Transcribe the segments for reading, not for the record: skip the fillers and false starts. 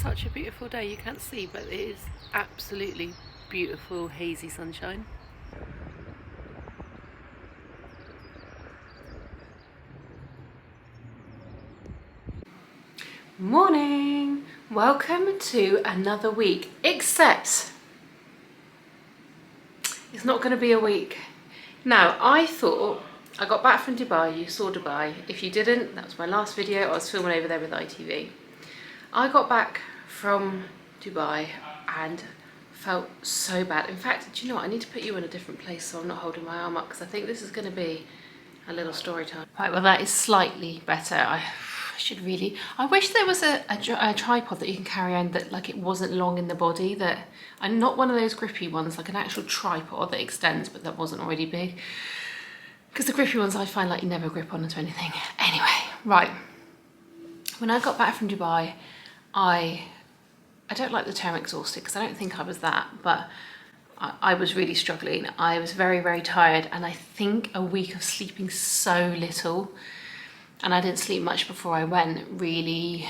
such a beautiful day. You can't see, but it is absolutely beautiful, hazy sunshine. Morning! Welcome to another week, except it's not going to be a week. Now, I thought, I got back from Dubai, you saw Dubai. If you didn't, that was my last video. I was filming over there with ITV. I got back from Dubai and felt so bad. In fact, do you know what? I need to put you in a different place so I'm not holding my arm up, because I think this is going to be a little story time. Right, well that is slightly better. I wish there was a tripod that you can carry around that like it wasn't long in the body, that I'm not one of those grippy ones, like an actual tripod that extends but that wasn't already big. Because the grippy ones I find like you never grip onto anything. Anyway, right. When I got back from Dubai, I don't like the term exhausted because I don't think I was that, but I was really struggling. I was very, very tired, and I think a week of sleeping so little, and I didn't sleep much before I went, really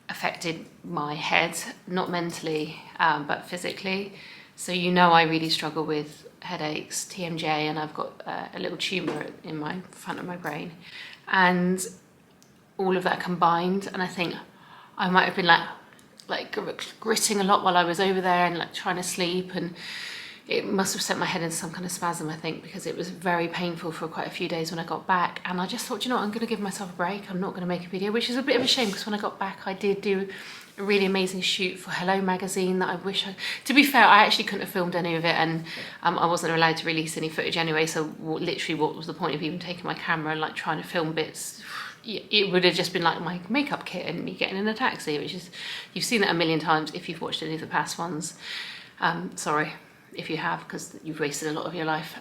affected my head, not mentally, but physically. So you know I really struggle with headaches, TMJ, and I've got a little tumour in my front of my brain. And all of that combined, and I think I might have been like gritting a lot while I was over there and like trying to sleep, and it must have sent my head into some kind of spasm, I think, because it was very painful for quite a few days when I got back. And I just thought, you know what, I'm going to give myself a break. I'm not going to make a video, which is a bit of a shame, because when I got back I did do a really amazing shoot for Hello magazine that I wish to be fair, I actually couldn't have filmed any of it, and I wasn't allowed to release any footage anyway, so literally what was the point of even taking my camera and like trying to film bits? It would have just been like my makeup kit and me getting in a taxi, which is, you've seen that a million times if you've watched any of the past ones. Sorry if you have, because you've wasted a lot of your life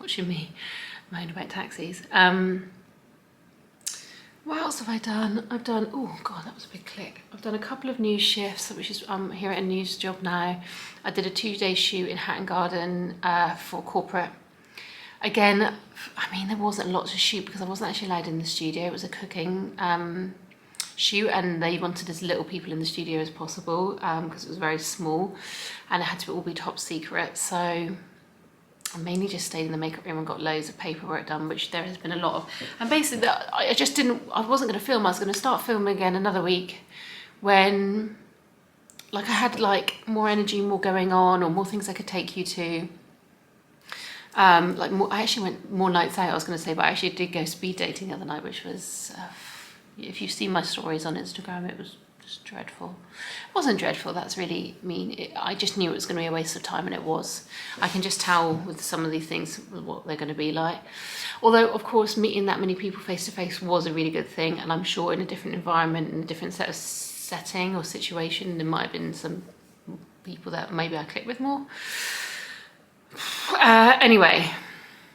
watching me moan about taxis. What else have I done? I've done, oh god, that was a big click. I've done a couple of news shifts, which is I'm here at a news job now. I did a 2-day shoot in Hatton Garden for corporate. Again, I mean, there wasn't a lot to shoot because I wasn't actually allowed in the studio. It was a cooking shoot, and they wanted as little people in the studio as possible because it was very small, and it had to all be top secret. So I mainly just stayed in the makeup room and got loads of paperwork done, which there has been a lot of. And basically, I wasn't going to film. I was going to start filming again another week when, like, I had like more energy, more going on, or more things I could take you to. Like more, I actually went more nights out, I was going to say, but I actually did go speed dating the other night, which was, if you've seen my stories on Instagram, it was just dreadful. It wasn't dreadful, that's really mean. I just knew it was going to be a waste of time, and it was. I can just tell with some of these things what they're going to be like. Although, of course, meeting that many people face to face was a really good thing, and I'm sure in a different environment, in a different setting or situation, there might have been some people that maybe I clicked with more. Anyway,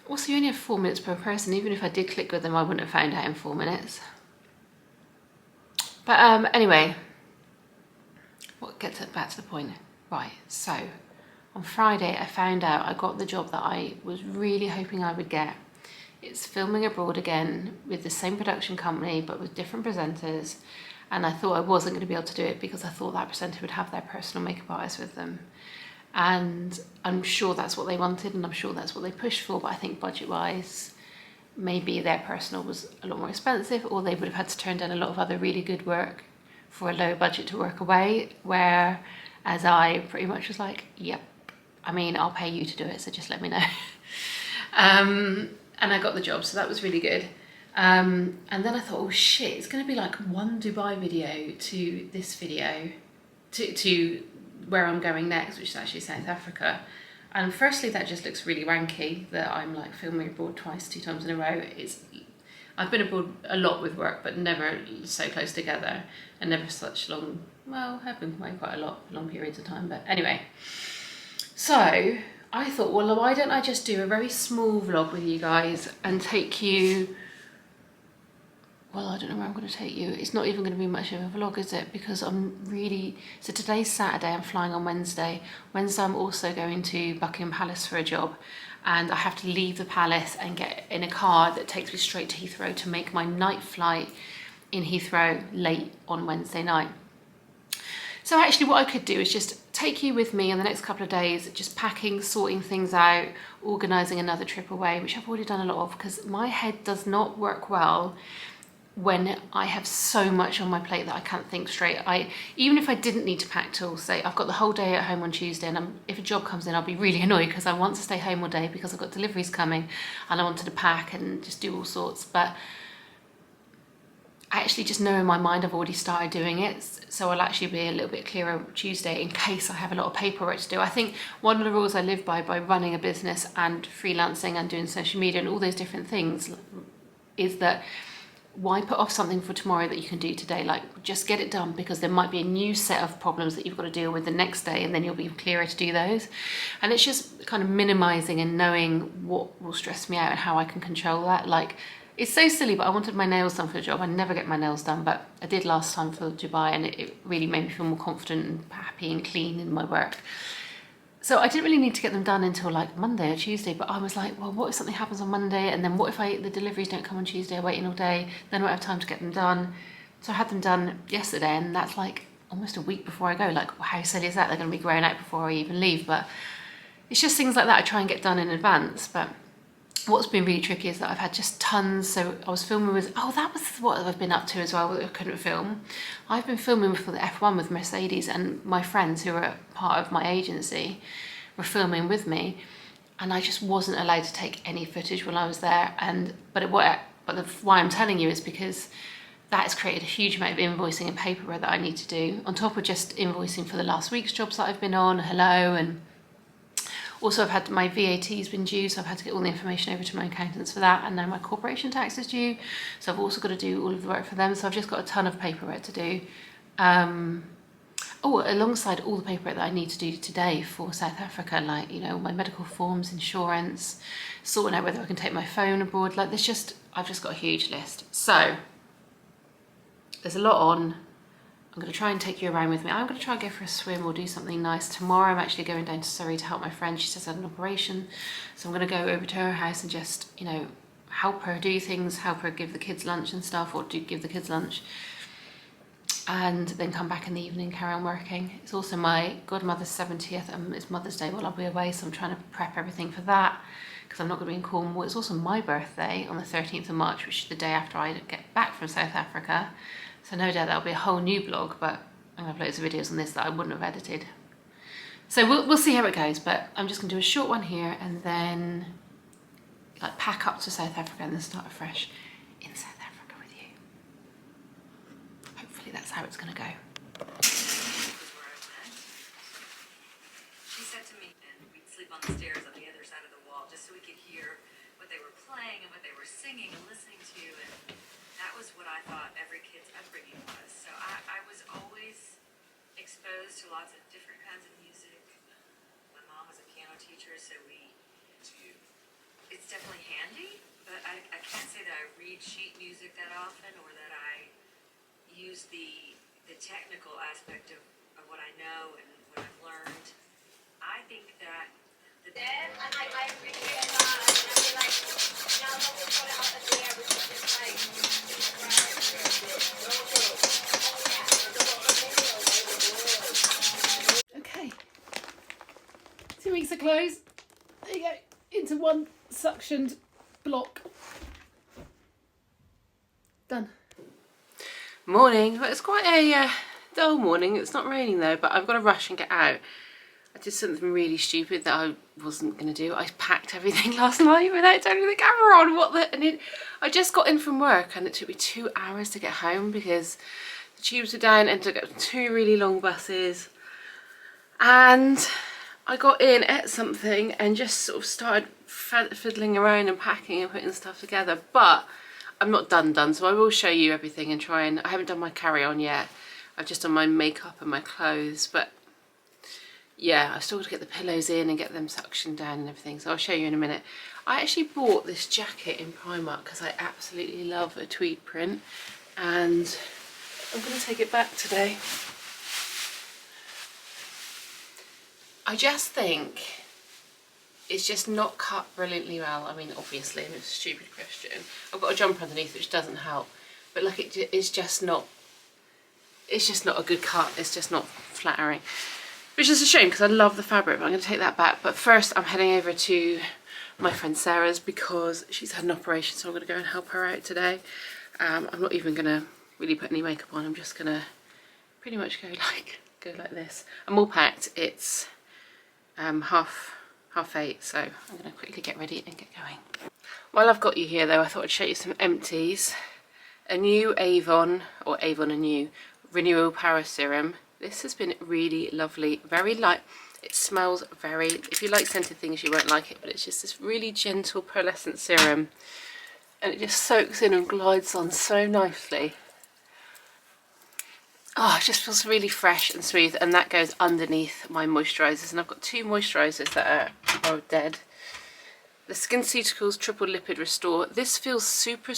also you only have 4 minutes per person. Even if I did click with them, I wouldn't have found out in 4 minutes. But anyway, what gets back to the point. Right, so on Friday I found out I got the job that I was really hoping I would get. It's filming abroad again with the same production company but with different presenters, and I thought I wasn't going to be able to do it because I thought that presenter would have their personal makeup artist with them. And I'm sure that's what they wanted, and I'm sure that's what they pushed for, but I think budget-wise, maybe their personal was a lot more expensive, or they would have had to turn down a lot of other really good work for a lower budget to work away, whereas I pretty much was like, yep, I mean, I'll pay you to do it, so just let me know. And I got the job, so that was really good. And then I thought, oh shit, it's gonna be like one Dubai video to this video, to where I'm going next, which is actually South Africa. And firstly, that just looks really wanky that I'm like filming abroad 2 times in a row. I've been abroad a lot with work, but never so close together, and never such long, well, I've been away quite a lot, long periods of time, but anyway. So I thought, well, why don't I just do a very small vlog with you guys and take you, well, I don't know where I'm going to take you. It's not even going to be much of a vlog, is it? Because so today's Saturday, I'm flying on Wednesday. Wednesday, I'm also going to Buckingham Palace for a job. And I have to leave the palace and get in a car that takes me straight to Heathrow to make my night flight in Heathrow late on Wednesday night. So actually what I could do is just take you with me in the next couple of days, just packing, sorting things out, organising another trip away, which I've already done a lot of, because my head does not work well when I have so much on my plate that I can't think straight. Even if I didn't need to pack till, say, I've got the whole day at home on Tuesday, and if a job comes in, I'll be really annoyed because I want to stay home all day because I've got deliveries coming and I wanted to pack and just do all sorts. But I actually just know in my mind I've already started doing it, so I'll actually be a little bit clearer Tuesday in case I have a lot of paperwork to do. I think one of the rules I live by running a business and freelancing and doing social media and all those different things is that why put off something for tomorrow that you can do today? Like, just get it done, because there might be a new set of problems that you've got to deal with the next day, and then you'll be clearer to do those. And it's just kind of minimizing and knowing what will stress me out and how I can control that. Like, it's so silly, but I wanted my nails done for the job. I never get my nails done, but I did last time for Dubai, and it really made me feel more confident and happy and clean in my work. So I didn't really need to get them done until like Monday or Tuesday, but I was like, well, what if something happens on Monday? And then what if the deliveries don't come on Tuesday, I'm waiting all day, then I won't have time to get them done. So I had them done yesterday, and that's like almost a week before I go. Like, how silly is that? They're gonna be growing out before I even leave. But it's just things like that I try and get done in advance. But what's been really tricky is that I've had just tons. So I was filming with, that was what I've been up to as well, that I couldn't film. I've been filming for the F1 with Mercedes, and my friends who are part of my agency were filming with me, and I just wasn't allowed to take any footage while I was there. Why I'm telling you is because that has created a huge amount of invoicing and paperwork that I need to do, on top of just invoicing for the last week's jobs that I've been on, and also I've had my VAT's been due, so I've had to get all the information over to my accountants for that, and now my corporation tax is due, so I've also got to do all of the work for them. So I've just got a ton of paperwork to do. Alongside all the paperwork that I need to do today for South Africa, like, my medical forms, insurance, sorting out whether I can take my phone abroad. Like, I've just got a huge list. So there's a lot on. I'm going to try and take you around with me. I'm going to try and go for a swim or do something nice. Tomorrow I'm actually going down to Surrey to help my friend. She's just had an operation. So I'm going to go over to her house and just, help her do things, help her give the kids lunch and stuff, or give the kids lunch. And then come back in the evening, carry on working. It's also my godmother's 70th, and it's Mother's Day while I'll be away, so I'm trying to prep everything for that, because I'm not going to be in Cornwall. It's also my birthday on the 13th of March, which is the day after I get back from South Africa. So no doubt that'll be a whole new blog, but I'm going to have loads of videos on this that I wouldn't have edited. So we'll see how it goes, but I'm just going to do a short one here, and then pack up to South Africa and then start afresh in South Africa with you. Hopefully that's how it's going to go. She said to me, and we'd sleep on the stairs on the other side of the wall just so we could hear what they were playing and what they were singing and listening to, and that was what I thought every kid's upbringing was. So I was always exposed to lots of different kinds of music. My mom was a piano teacher, so it's definitely handy, but I can't say that I read sheet music that often, or that I use the technical aspect of what I know and what I've learned. I think that I appreciate that, and I feel like now that we put it up in the air, we can just Okay, 2 weeks of clothes. There you go, into one suctioned block. Done. Morning. Well, it's quite a dull morning. It's not raining though, but I've got to rush and get out. I did something really stupid that I wasn't going to do. I packed everything last night without turning the camera on. I just got in from work, and it took me 2 hours to get home because the tubes were down and took 2 really long buses. And I got in, ate something, and just sort of started fiddling around and packing and putting stuff together. But I'm not done, so I will show you everything and try and... I haven't done my carry-on yet. I've just done my makeup and my clothes, but yeah, I've still got to get the pillows in and get them suctioned down and everything, so I'll show you in a minute. I actually bought this jacket in Primark because I absolutely love a tweed print, and I'm going to take it back today. I just think it's just not cut brilliantly well. I mean, obviously, I'm a stupid Christian. I've got a jumper underneath which doesn't help, but like it's just not it's just not a good cut. It's just not flattering, which is a shame because I love the fabric, but I'm going to take that back. But first I'm heading over to my friend Sarah's because she's had an operation, so I'm going to go and help her out today. I'm not even going to really put any makeup on. I'm just going to pretty much go like this. I'm all packed. It's half 8, so I'm going to quickly get ready and get going. While I've got you here though, I thought I'd show you some empties. A new Avon Anew Renewal Power Serum. This has been really lovely, very light. It smells very, if you like scented things you won't like it, but it's just this really gentle pearlescent serum, and it just soaks in and glides on so nicely. Oh, it just feels really fresh and smooth, and that goes underneath my moisturisers, and I've got 2 moisturisers that are dead. The SkinCeuticals Triple Lipid Restore. This feels super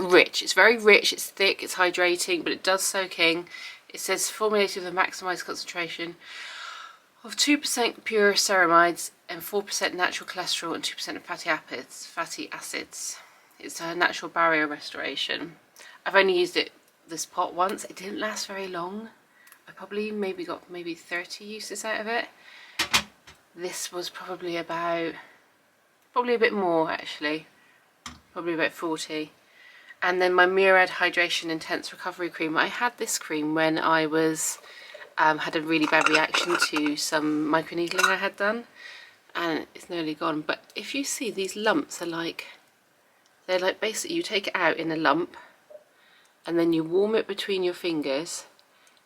rich. It's very rich, it's thick, it's hydrating, but it does soak in. It says formulated with a maximised concentration of 2% pure ceramides and 4% natural cholesterol and 2% of fatty acids. It's a natural barrier restoration. I've only used this pot once. It didn't last very long. I probably got 30 uses out of it. This was probably a bit more actually, probably about 40. And then my Murad Hydration Intense Recovery Cream. I had this cream when I was had a really bad reaction to some microneedling I had done, and it's nearly gone. But if you see, these lumps are they're like basically you take it out in a lump and then you warm it between your fingers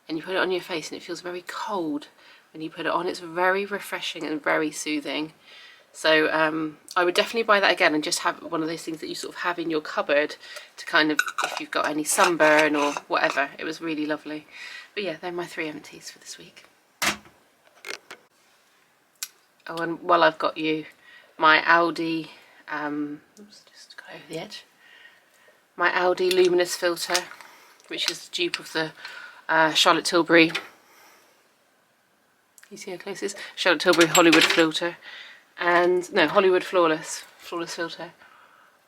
and you put it on your face, and it feels very cold when you put it on. It's very refreshing and very soothing. So I would definitely buy that again and just have one of those things that you sort of have in your cupboard to kind of, if you've got any sunburn or whatever. It was really lovely. But yeah, they're my 3 empties for this week. Oh, and while I've got you, my Aldi, oops, just got over the edge. My Aldi Luminous Filter, which is the dupe of the Charlotte Tilbury. You see how close it is? Charlotte Tilbury Hollywood Filter. And no, Hollywood Flawless Filter.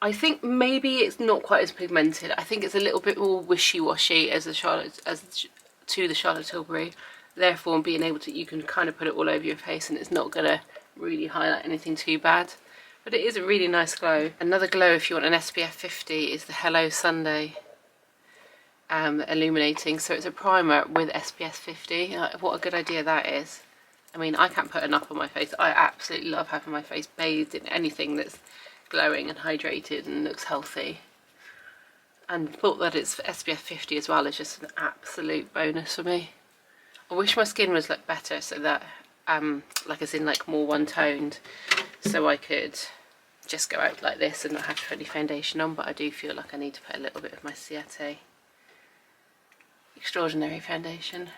I think maybe it's not quite as pigmented. I think it's a little bit more wishy-washy to the Charlotte Tilbury. Therefore, being able to, you can kind of put it all over your face and it's not gonna really highlight anything too bad. But it is a really nice glow. Another glow if you want an SPF 50 is the Hello Sunday Illuminating. So it's a primer with SPF 50. What a good idea that is. I mean, I can't put enough on my face. I absolutely love having my face bathed in anything that's glowing and hydrated and looks healthy. And thought that it's SPF 50 as well is just an absolute bonus for me. I wish my skin was like better, so that, like as in like more one-toned, so I could just go out like this and not have to put any foundation on, but I do feel like I need to put a little bit of my Ciate Extraordinary foundation.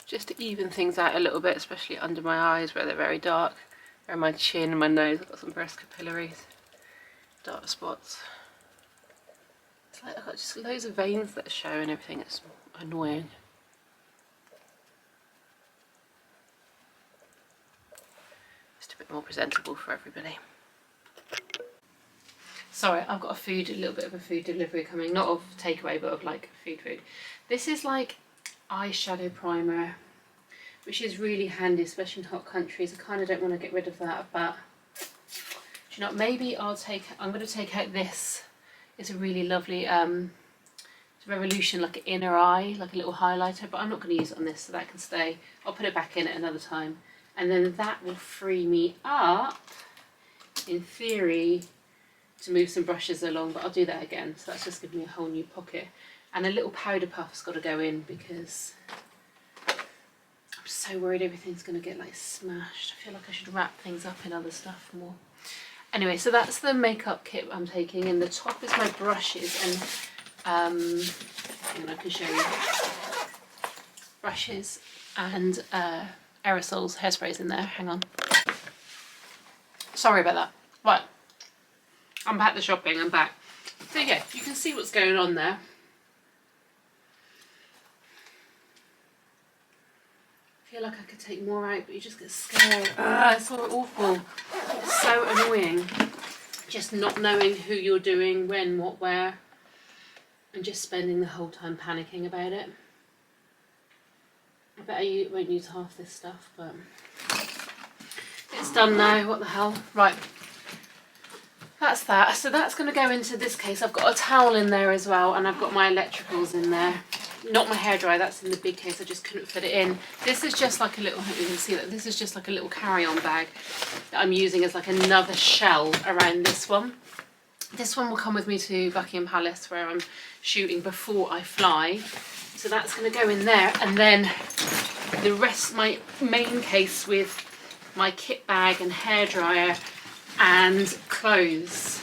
Just to even things out a little bit, especially under my eyes where they're very dark, around my chin and my nose. I've got some breast capillaries, dark spots. It's like I've got just loads of veins that show and everything. It's annoying. Just a bit more presentable for everybody. Sorry, I've got a little bit of a food delivery coming, not of takeaway, but of like food. This is like eyeshadow primer, which is really handy, especially in hot countries. I kind of don't want to get rid of that, but do you know what, maybe I'm going to take out this. It's a really lovely, it's a Revolution, like an inner eye, like a little highlighter, but I'm not going to use it on this, so that can stay. I'll put it back in at another time, and then that will free me up, in theory, to move some brushes along, but I'll do that again. So that's just giving me a whole new pocket. And a little powder puff's got to go in because I'm so worried everything's going to get like smashed. I feel like I should wrap things up in other stuff more. Anyway, so that's the makeup kit I'm taking, and the top is my brushes, and I can show you brushes and aerosols, hairsprays in there. Hang on. Sorry about that. Right, I'm back to shopping. I'm back. So yeah, you can see what's going on there. feel like I could take more out, but you just get scared. It's so awful. It's so annoying. Just not knowing who you're doing, when, what, where, and just spending the whole time panicking about it. I bet I won't use half this stuff, but it's done now. What the hell? Right. That's that. So that's going to go into this case. I've got a towel in there as well, and I've got my electricals in there. Not my hairdryer, that's in the big case, I just couldn't fit it in. This is just like a little, I hope you can see that, this is just like a little carry-on bag that I'm using as like another shell around this one. This one will come with me to Buckingham Palace where I'm shooting before I fly. So that's going to go in there, and then the rest, my main case with my kit bag and hairdryer and clothes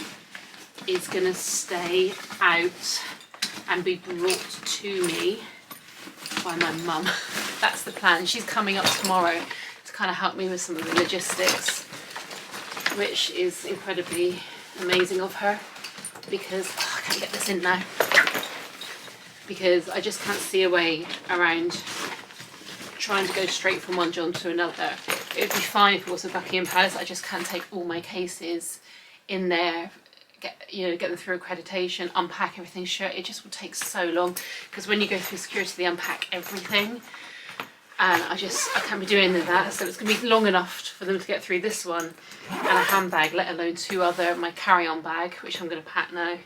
is going to stay out and be brought to me by my mum. That's the plan. She's coming up tomorrow to kind of help me with some of the logistics, which is incredibly amazing of her, because I can't get this in now, because I just can't see a way around trying to go straight from one John to another. It would be fine if it was a Buckingham Palace. I just can't take all my cases in there, get them through accreditation, unpack everything. Sure, it just will take so long, because when you go through security they unpack everything, and I can't be doing that. So it's going to be long enough for them to get through this one and a handbag, let alone two other, my carry-on bag, which I'm going to pack now,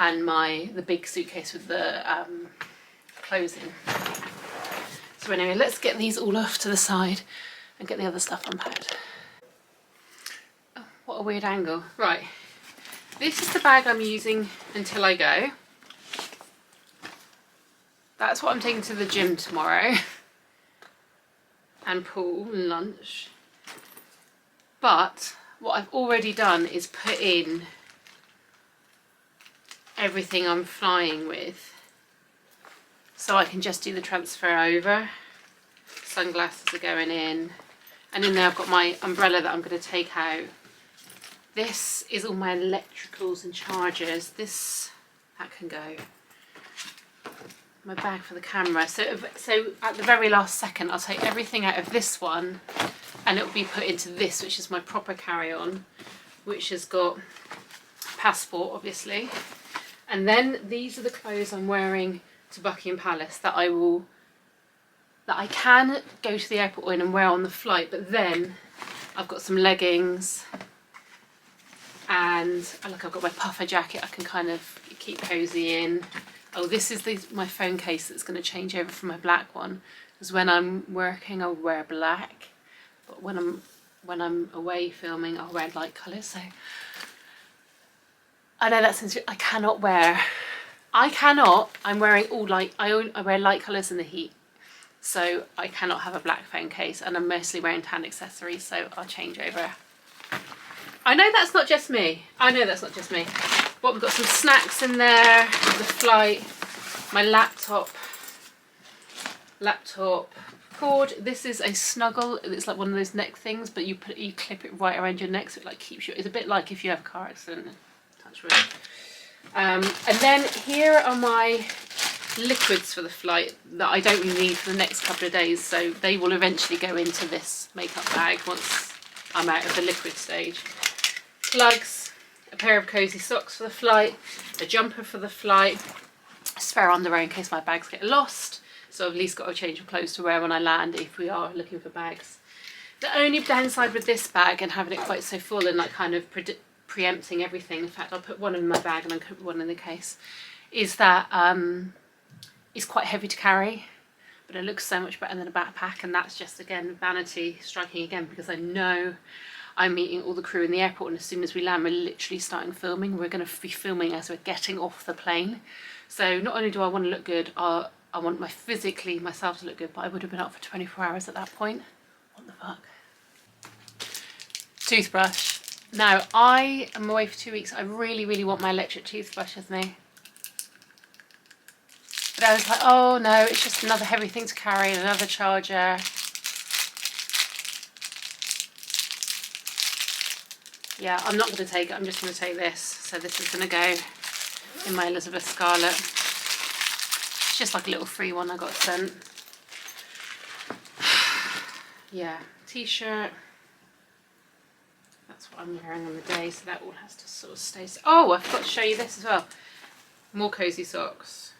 and the big suitcase with the clothes in. So anyway, let's get these all off to the side and get the other stuff unpacked. Oh, what a weird angle. Right. This is the bag I'm using until I go. That's what I'm taking to the gym tomorrow. And pool and lunch. But what I've already done is put in everything I'm flying with, so I can just do the transfer over. Sunglasses are going in, and in there I've got my umbrella that I'm going to take out. This is all my electricals and chargers. That can go. My bag for the camera. So at the very last second I'll take everything out of this one and it will be put into this, which is my proper carry-on, which has got passport obviously. And then these are the clothes I'm wearing to Buckingham Palace that I can go to the airport in and wear on the flight, but then I've got some leggings. And look, I've got my puffer jacket I can kind of keep cozy in. Oh, this is my phone case that's going to change over from my black one, because when I'm working I'll wear black, but when I'm away filming I'll wear light colours. So I know that sounds, I'm wearing all light, I wear light colours in the heat, so I cannot have a black phone case, and I'm mostly wearing tan accessories, so I'll change over. I know that's not just me. But we've got some snacks in there, the flight, my laptop cord. This is a Snuggle. It's like one of those neck things, but you clip it right around your neck, so it like keeps you. It's a bit like if you have a car accident. Touch wood. And then here are my liquids for the flight that I don't really need for the next couple of days, so they will eventually go into this makeup bag once I'm out of the liquid stage. Plugs, a pair of cosy socks for the flight, a jumper for the flight, a spare underwear in case my bags get lost, so I've at least got a change of clothes to wear when I land if we are looking for bags. The only downside with this bag and having it quite so full and like kind of preempting everything, in fact I'll put one in my bag and I'll put one in the case, is that it's quite heavy to carry, but it looks so much better than a backpack, and that's just again vanity striking again, because I know I'm meeting all the crew in the airport, and as soon as we land we're literally starting filming. We're going to be filming as we're getting off the plane, so not only do I want to look good, I want myself to look good, but I would have been up for 24 hours at that point. What the fuck? Toothbrush. Now I am away for 2 weeks. I really want my electric toothbrush with me, but I was like, oh no, it's just another heavy thing to carry, another charger. Yeah, I'm not going to take it, I'm just going to take this. So this is going to go in my Elizabeth Scarlett. It's just like a little free one I got sent. yeah, t-shirt. That's what I'm wearing on the day, so that all has to sort of stay. Oh, I forgot to show you this as well. More cozy socks.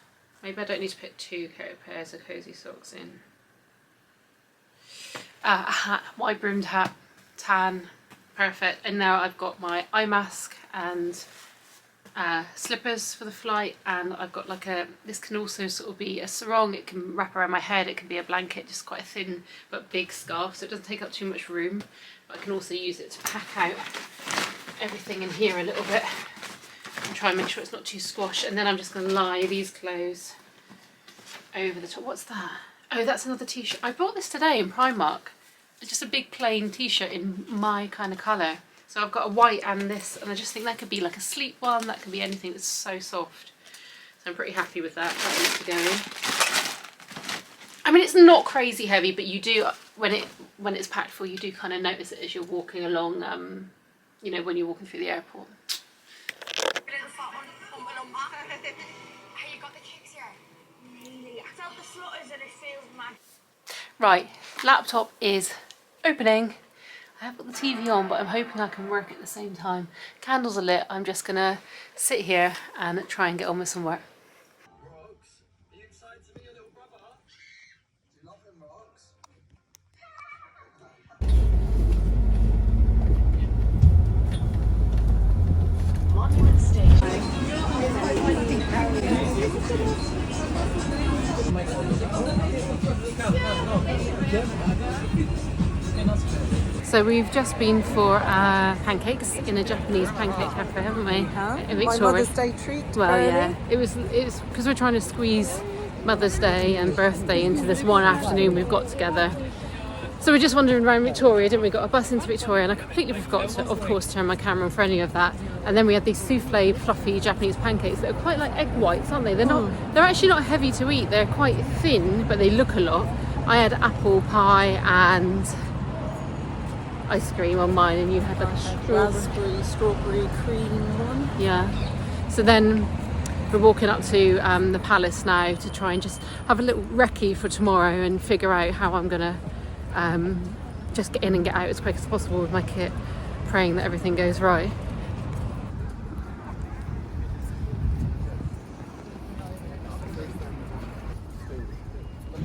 Maybe I don't need to put 2 pairs of cozy socks in. A hat, white brimmed hat, tan, perfect. And now I've got my eye mask and slippers for the flight, and I've got like this can also sort of be a sarong, it can wrap around my head, it can be a blanket, just quite a thin but big scarf, so it doesn't take up too much room, but I can also use it to pack out everything in here a little bit and try and make sure it's not too squash. And then I'm just going to lie these clothes over the top. What's that? Oh, that's another t-shirt. I bought this today in Primark. It's just a big plain t-shirt in my kind of colour. So I've got a white and this, and I just think that could be like a sleep one, that could be anything that's so soft. So I'm pretty happy with that. That needs to go in. I mean, it's not crazy heavy, but you do, when it's packed full, you do kind of notice it as you're walking along, you know, when you're walking through the airport. Right, laptop is opening. I have got the TV on, but I'm hoping I can work at the same time. Candles are lit. I'm just gonna sit here and try and get on with some work. Rocks, are you excited to be your little brother? Do you love him, Rocks? Monument Station. So we've just been for pancakes in a Japanese pancake cafe, haven't we? In Victoria. My Mother's Day treat. Well, early. yeah, it was because we're trying to squeeze Mother's Day and birthday into this one afternoon we've got together. So we're just wandering around Victoria, didn't we? Got a bus into Victoria, and I completely forgot to, of course, turn my camera on for any of that. And then we had these souffle, fluffy Japanese pancakes that are quite like egg whites, aren't they? They're actually not heavy to eat. They're quite thin, but they look a lot. I had apple pie and ice cream on mine, and you had like a strawberry cream one. Yeah. So then we're walking up to the palace now to try and just have a little recce for tomorrow and figure out how I'm gonna just get in and get out as quick as possible with my kit, praying that everything goes right.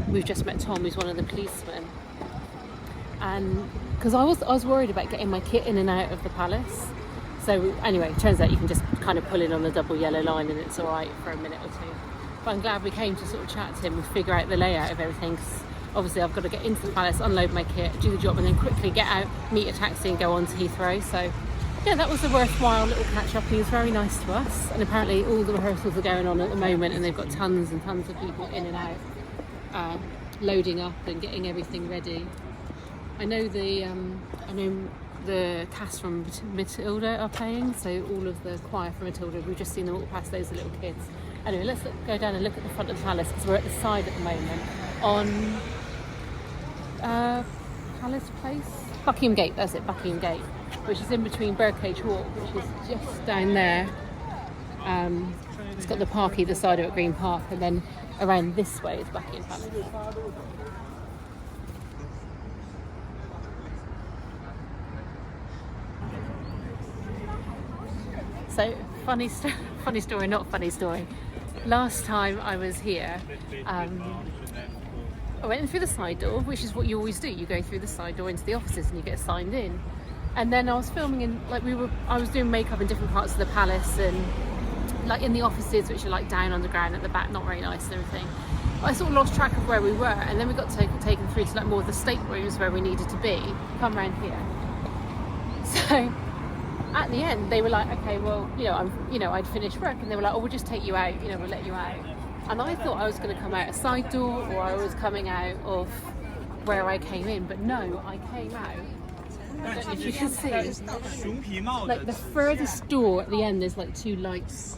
We've just met Tom, who's one of the policemen, and because I was worried about getting my kit in and out of the palace. So anyway, it turns out you can just kind of pull in on the double yellow line and it's all right for a minute or two. But I'm glad we came to sort of chat to him and figure out the layout of everything, because obviously I've got to get into the palace, unload my kit, do the job, and then quickly get out, meet a taxi and go on to Heathrow. So yeah, that was a worthwhile little catch up. He was very nice to us, and apparently all the rehearsals are going on at the moment and they've got tons and tons of people in and out, loading up and getting everything ready. I know the cast from Matilda are playing, so all of the choir from Matilda, we've just seen them walk past, those little kids. Anyway, let's go down and look at the front of the palace, because we're at the side at the moment on Palace Place? Buckingham Gate, that's it, Buckingham Gate, which is in between Birdcage Walk, which is just down there. It's got the park either side of it, Green Park, and then around this way is Buckingham Palace. So, funny story, not funny story. Last time I was here, I went in through the side door, which is what you always do. You go through the side door into the offices and you get signed in. And then I was filming in, I was doing makeup in different parts of the palace, and like in the offices, which are like down underground at the back, not very nice and everything. But I sort of lost track of where we were, and then we got taken through to like more of the staterooms where we needed to be. Come around here. So at the end, they were like, okay, well, I'd finished work, and they were like, oh, we'll just take you out, we'll let you out. And I thought I was going to come out a side door, or I was coming out of where I came in, but no, I came out. I don't know if you can see, like the furthest door at the end, there's like two lights.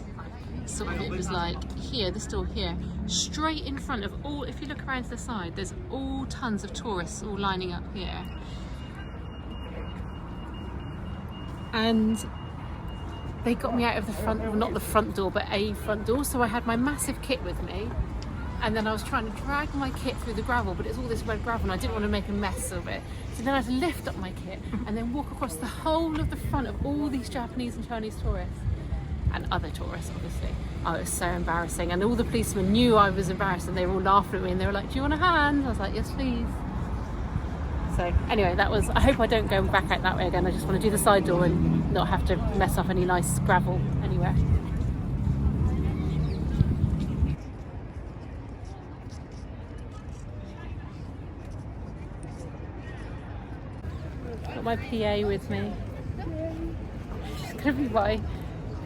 So it was like here, this door here, straight in front of all, if you look around to the side, there's all tons of tourists all lining up here. And they got me out of the front, well, not the front door, but a front door. So I had my massive kit with me, and then I was trying to drag my kit through the gravel, but it's all this red gravel and I didn't want to make a mess of it. So then I had to lift up my kit and then walk across the whole of the front of all these Japanese and Chinese tourists and other tourists, obviously. Oh, it was so embarrassing, and all the policemen knew I was embarrassed and they were all laughing at me and they were like, do you want a hand? I was like, yes please. So anyway, that was, I hope I don't go back out that way again. I just want to do the side door and not have to mess up any nice gravel anywhere. Got my PA with me. She's going to be my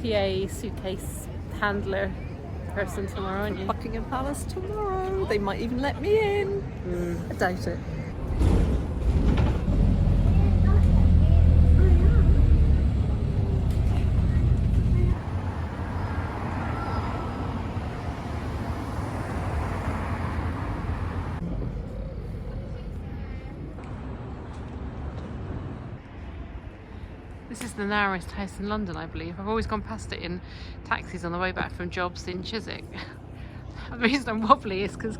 PA suitcase handler person tomorrow, aren't you? Buckingham Palace tomorrow. They might even let me in. I doubt it. This is the narrowest house in London, I believe. I've always gone past it in taxis on the way back from jobs in Chiswick. The reason I'm wobbly is because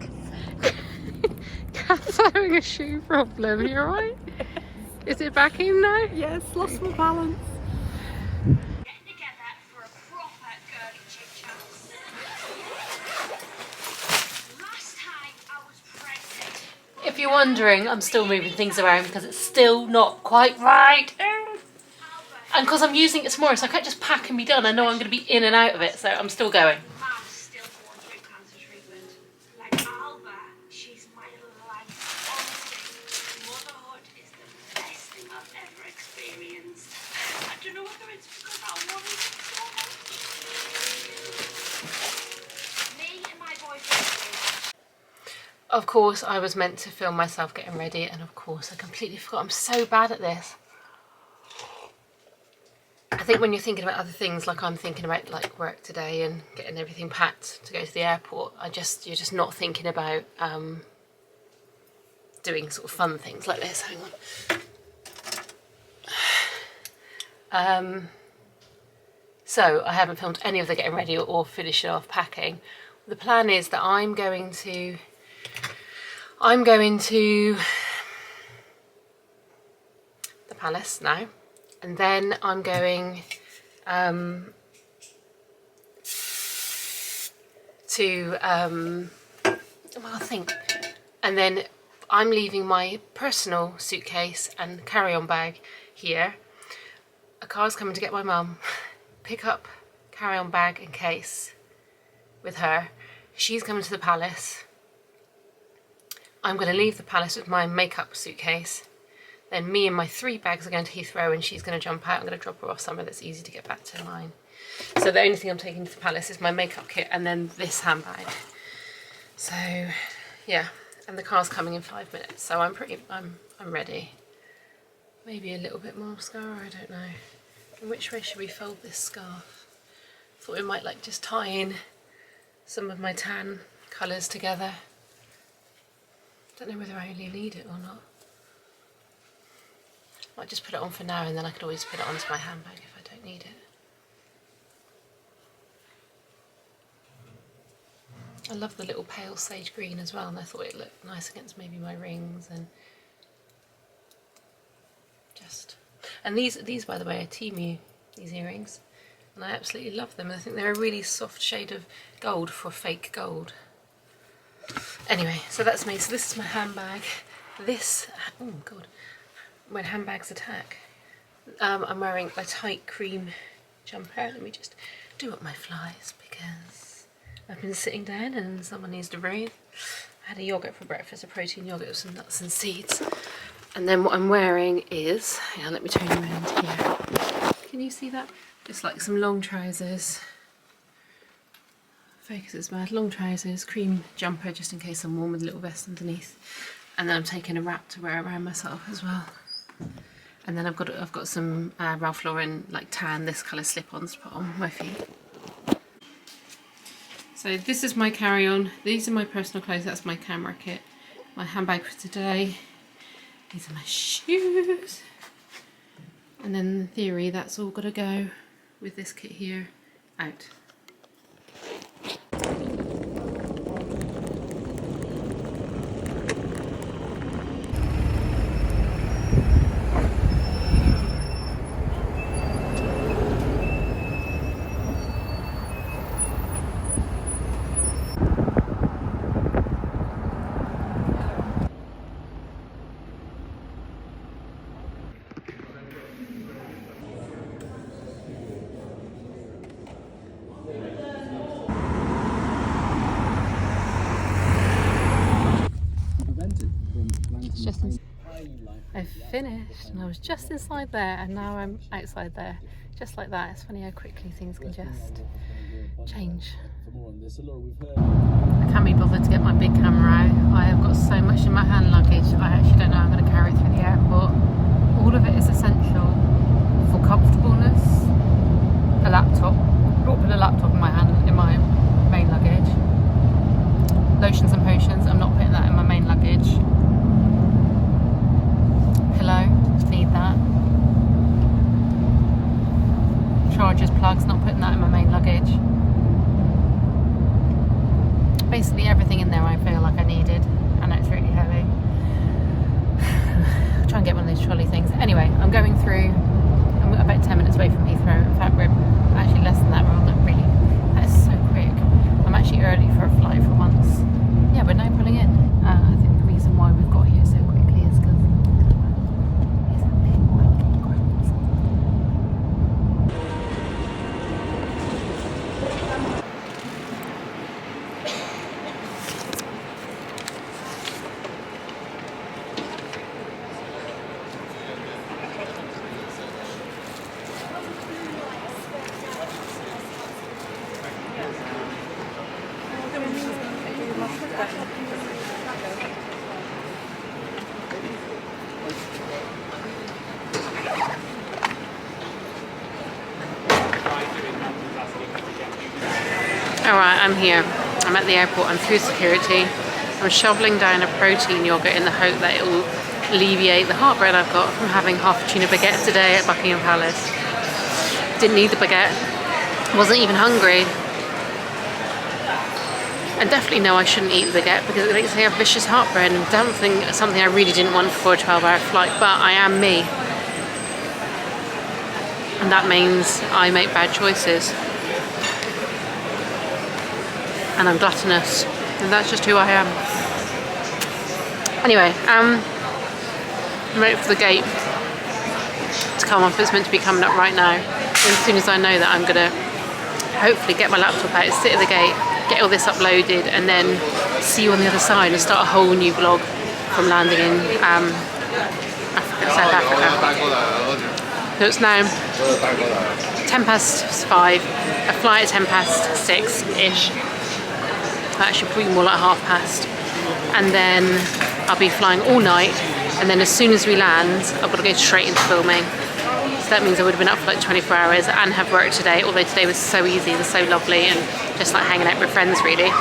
Kath's having a shoe problem. Are you alright? Is it back in now? Yes, lost my balance. Getting together for a proper girly chit-chat. Last time I was pregnant. If you're wondering, I'm still moving things around because it's still not quite right. And because I'm using it tomorrow, so I can't just pack and be done. I know I'm going to be in and out of it, so I'm still going. Mum's still going through cancer treatment. Like Alba, she's my life. Honestly, motherhood is the best thing I've ever experienced. I don't know whether it's because I wanted it so much. Me and my boyfriend. Of course, I was meant to film myself getting ready, and of course, I completely forgot. I'm so bad at this. I think when you're thinking about other things, like I'm thinking about like work today and getting everything packed to go to the airport, you're just not thinking about doing sort of fun things like this. Hang on. So I haven't filmed any of the getting ready or finishing off packing. The plan is that I'm going to the palace now. And then I'm going I'll think. And then I'm leaving my personal suitcase and carry-on bag here. A car's coming to get my mum, pick up carry-on bag and case with her. She's coming to the palace. I'm going to leave the palace with my makeup suitcase. Then me and my 3 bags are going to Heathrow and she's going to jump out. I'm going to drop her off somewhere that's easy to get back to mine. So the only thing I'm taking to the palace is my makeup kit and then this handbag. So yeah, and the car's coming in 5 minutes. So I'm ready. Maybe a little bit more mascara, I don't know. In which way should we fold this scarf? Thought we might like just tie in some of my tan colours together. Don't know whether I really need it or not. Might just put it on for now and then I could always put it onto my handbag if I don't need it. I love the little pale sage green as well, and I thought it looked nice against maybe my rings and just... And these by the way are Temu, these earrings, and I absolutely love them. I think they're a really soft shade of gold for fake gold. Anyway, so that's me. So this is my handbag. This, oh god, when handbags attack. I'm wearing a tight cream jumper. Let me just do up my flies because I've been sitting down and someone needs to breathe. I had a yoghurt for breakfast, a protein yoghurt with some nuts and seeds. And then what I'm wearing is, yeah, let me turn you around here. Can you see that? Just like some long trousers. Focus is bad. Long trousers, cream jumper just in case I'm warm with a little vest underneath. And then I'm taking a wrap to wear around myself as well. And then I've got some Ralph Lauren like tan, this colour slip-ons to put on my feet. So this is my carry-on. These are my personal clothes. That's my camera kit. My handbag for today. These are my shoes. And then in theory, that's all got to go with this kit here out. finished and I was just inside there and now I'm outside there. Just like that. It's funny how quickly things can just change. I can't be bothered to get my big camera out. I have got so much in my hand luggage. I actually don't know how I'm going to carry it through the airport. All of it is essential for comfortableness. A laptop. I'll put a laptop in my hand in my main luggage. Lotions and potions. I'm not putting that in my main luggage. Pillow. Need that. Chargers, plugs. Not putting that in my main luggage. Basically everything in there I feel like I needed, and it's really heavy. I'll try and get one of these trolley things. Anyway, I'm going through. I'm about 10 minutes away from Heathrow. In fact, we're actually less than that. We're on the really. That is so quick. I'm actually early for a flight for once. Yeah, we're now pulling in. I think the reason why we've got here so quickly is because it's a big welcome grounds. Alright, I'm here. I'm at the airport. I'm through security. I'm shoveling down a protein yogurt in the hope that it will alleviate the heartburn I've got from having half a tuna baguette today at Buckingham Palace. Didn't need the baguette. Wasn't even hungry. And definitely know I shouldn't eat the baguette because it makes me have vicious heartburn and something I really didn't want for a 12-hour flight, but I am me. And that means I make bad choices. And I'm gluttonous, and that's just who I am. Anyway, I'm ready for the gate to come up. It's meant to be coming up right now. And as soon as I know that, I'm gonna hopefully get my laptop out, sit at the gate, get all this uploaded, and then see you on the other side and start a whole new vlog from landing in South Africa. So it's now 5:10, a flight at 6:10-ish. Actually probably more like 5:30, and then I'll be flying all night, and then as soon as we land I've got to go straight into filming. So that means I would have been up for like 24 hours and have worked today, although today was so easy and so lovely and just like hanging out with friends really.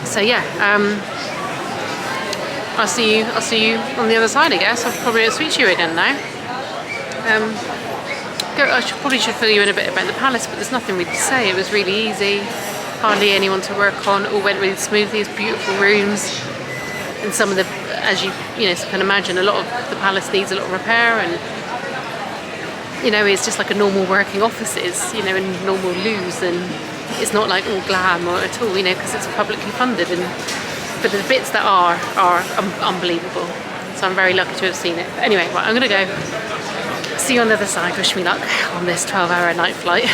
So yeah, I'll see you on the other side I guess. I'll probably speak to you again now. I probably should fill you in a bit about the palace, but there's nothing really to say. It was really easy, hardly anyone to work on, all went really smoothly. These beautiful rooms, and some of the, as you can imagine, a lot of the palace needs a lot of repair, and it's just like a normal working offices, and normal loos, and it's not like all glam or at all, because it's publicly funded, but the bits that are unbelievable. So I'm very lucky to have seen it. But anyway, right, I'm gonna go. See you on the other side. Wish me luck on this 12-hour night flight.